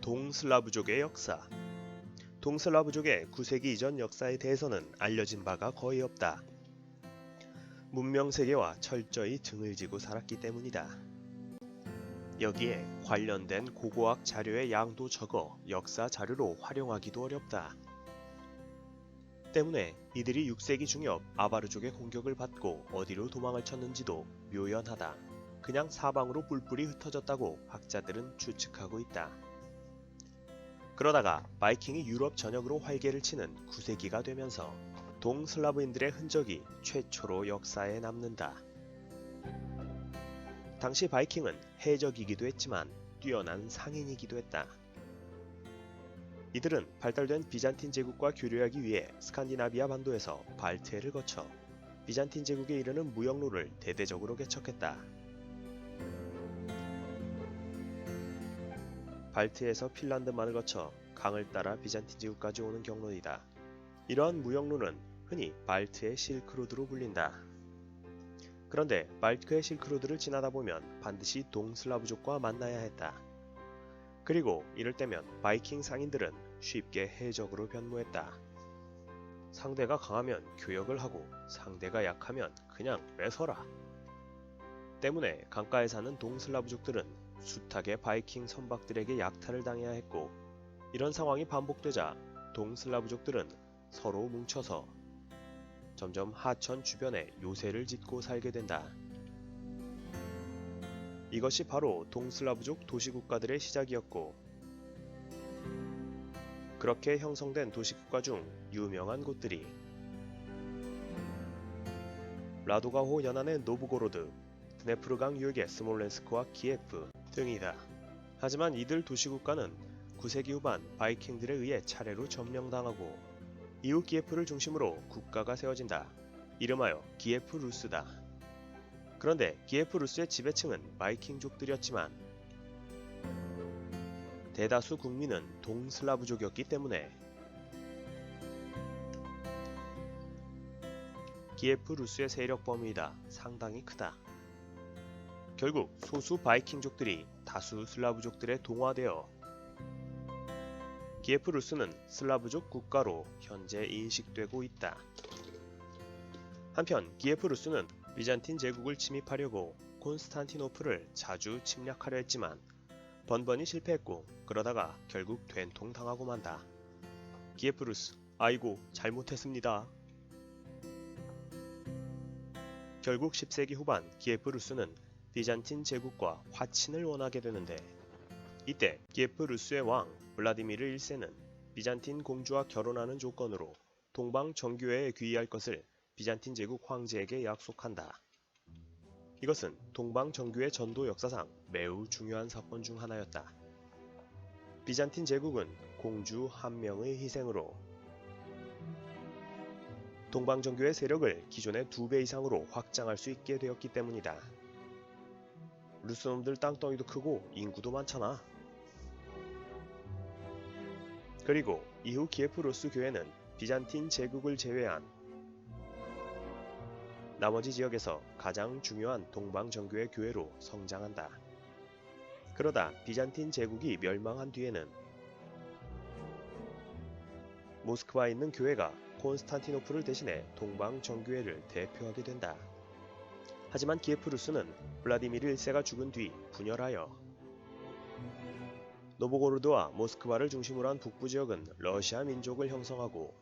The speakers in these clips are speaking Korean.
동슬라브족의 역사. 동슬라브족의 9세기 이전 역사에 대해서는 알려진 바가 거의 없다. 문명 세계와 철저히 등을 지고 살았기 때문이다. 여기에 관련된 고고학 자료의 양도 적어 역사 자료로 활용하기도 어렵다. 때문에 이들이 6세기 중엽 아바르족의 공격을 받고 어디로 도망을 쳤는지도 묘연하다. 그냥 사방으로 뿔뿔이 흩어졌다고 학자들은 추측하고 있다. 그러다가 바이킹이 유럽 전역으로 활개를 치는 9세기가 되면서 동슬라브인들의 흔적이 최초로 역사에 남는다. 당시 바이킹은 해적이기도 했지만 뛰어난 상인이기도 했다. 이들은 발달된 비잔틴 제국과 교류하기 위해 스칸디나비아 반도에서 발트해를 거쳐 비잔틴 제국에 이르는 무역로를 대대적으로 개척했다. 발트에서 핀란드만을 거쳐 강을 따라 비잔틴 제국까지 오는 경로이다. 이러한 무역로는 흔히 발트의 실크로드로 불린다. 그런데 발트의 실크로드를 지나다 보면 반드시 동슬라브족과 만나야 했다. 그리고 이럴 때면 바이킹 상인들은 쉽게 해적으로 변모했다. 상대가 강하면 교역을 하고 상대가 약하면 그냥 뺏어라. 때문에 강가에 사는 동슬라브족들은 숱하게 바이킹 선박들에게 약탈을 당해야 했고, 이런 상황이 반복되자 동슬라브족들은 서로 뭉쳐서 점점 하천 주변에 요새를 짓고 살게 된다. 이것이 바로 동슬라브족 도시국가들의 시작이었고, 그렇게 형성된 도시국가 중 유명한 곳들이 라도가호 연안의 노브고로드, 드네프르강 유역의 스몰렌스크와 키예프 등이다. 하지만 이들 도시국가는 9세기 후반 바이킹들에 의해 차례로 점령당하고 이후 키예프를 중심으로 국가가 세워진다. 이름하여 키예프 루스다. 그런데 키예프 루스의 지배층은 바이킹족들이었지만 대다수 국민은 동슬라브족이었기 때문에 키예프 루스의 세력 범위가 상당히 크다. 결국 소수 바이킹족들이 다수 슬라브족들에 동화되어 키예프 루스는 슬라브족 국가로 현재 인식되고 있다. 한편 키예프 루스는 비잔틴 제국을 침입하려고 콘스탄티노플을 자주 침략하려 했지만 번번이 실패했고, 그러다가 결국 된통당하고 만다. 키예프 루스, 아이고 잘못했습니다. 결국 10세기 후반 키예프 루스는 비잔틴 제국과 화친을 원하게 되는데, 이때 키예프 루스의 왕 블라디미르 1세는 비잔틴 공주와 결혼하는 조건으로 동방 정교회에 귀의할 것을 비잔틴 제국 황제에게 약속한다. 이것은 동방 정교회 전도 역사상 매우 중요한 사건 중 하나였다. 비잔틴 제국은 공주 한 명의 희생으로 동방 정교회 세력을 기존의 2배 이상으로 확장할 수 있게 되었기 때문이다. 루스놈들 땅덩이도 크고 인구도 많잖아. 그리고 이후 키예프 루스 교회는 비잔틴 제국을 제외한 나머지 지역에서 가장 중요한 동방 정교회 교회로 성장한다. 그러다 비잔틴 제국이 멸망한 뒤에는 모스크바에 있는 교회가 콘스탄티노플을 대신해 동방 정교회를 대표하게 된다. 하지만 키예프 루스는 블라디미르 1세가 죽은 뒤 분열하여 노보고로드와 모스크바를 중심으로 한 북부 지역은 러시아 민족을 형성하고,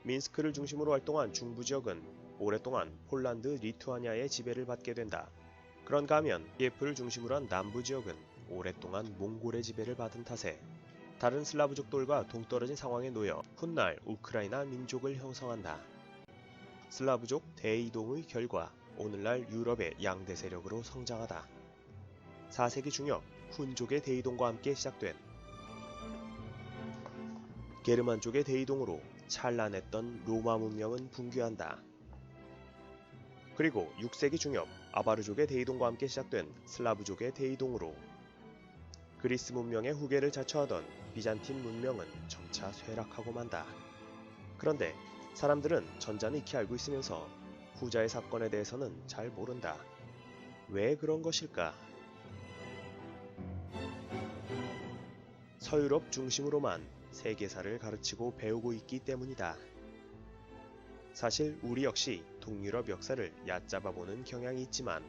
민스크를 중심으로 활동한 중부 지역은 오랫동안 폴란드, 리투아니아의 지배를 받게 된다. 그런가 하면 키예프를 중심으로 한 남부 지역은 오랫동안 몽골의 지배를 받은 탓에 다른 슬라브족들과 동떨어진 상황에 놓여 훗날 우크라이나 민족을 형성한다. 슬라브족 대이동의 결과 오늘날 유럽의 양대 세력으로 성장하다. 4세기 중엽 훈족의 대이동과 함께 시작된 게르만족의 대이동으로 찬란했던 로마 문명은 붕괴한다. 그리고 6세기 중엽 아바르족의 대이동과 함께 시작된 슬라브족의 대이동으로 그리스 문명의 후계를 자처하던 비잔틴 문명은 점차 쇠락하고 만다. 그런데 사람들은 전자는 익히 알고 있으면서 후자의 사건에 대해서는 잘 모른다. 왜 그런 것일까? 서유럽 중심으로만 세계사를 가르치고 배우고 있기 때문이다. 사실 우리 역시 동유럽 역사를 얕잡아보는 경향이 있지만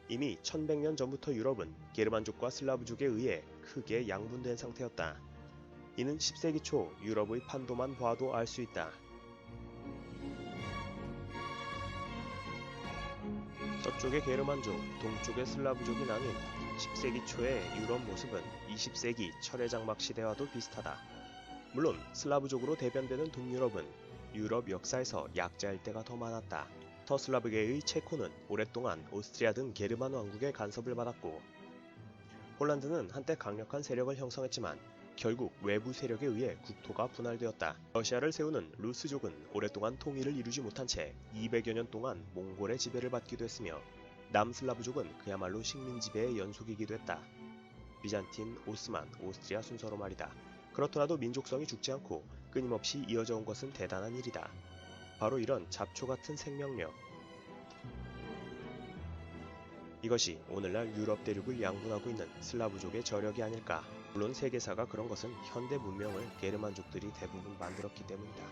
이미 1100년 전부터 유럽은 게르만족과 슬라브족에 의해 크게 양분된 상태였다. 이는 10세기 초 유럽의 판도만 봐도 알 수 있다. 서쪽의 게르만족, 동쪽의 슬라브족이 나뉜 10세기 초의 유럽 모습은 20세기 철의 장막 시대와도 비슷하다. 물론 슬라브족으로 대변되는 동유럽은 유럽 역사에서 약자일 때가 더 많았다. 서슬라브계의 체코는 오랫동안 오스트리아 등 게르만 왕국의 간섭을 받았고 폴란드는 한때 강력한 세력을 형성했지만 결국 외부 세력에 의해 국토가 분할되었다. 러시아를 세우는 루스족은 오랫동안 통일을 이루지 못한 채 200여 년 동안 몽골의 지배를 받기도 했으며 남슬라브족은 그야말로 식민 지배의 연속이기도 했다. 비잔틴, 오스만, 오스트리아 순서로 말이다. 그렇더라도 민족성이 죽지 않고 끊임없이 이어져 온 것은 대단한 일이다. 바로 이런 잡초 같은 생명력. 이것이 오늘날 유럽 대륙을 양분하고 있는 슬라브족의 저력이 아닐까. 물론 세계사가 그런 것은 현대 문명을 게르만족들이 대부분 만들었기 때문이다.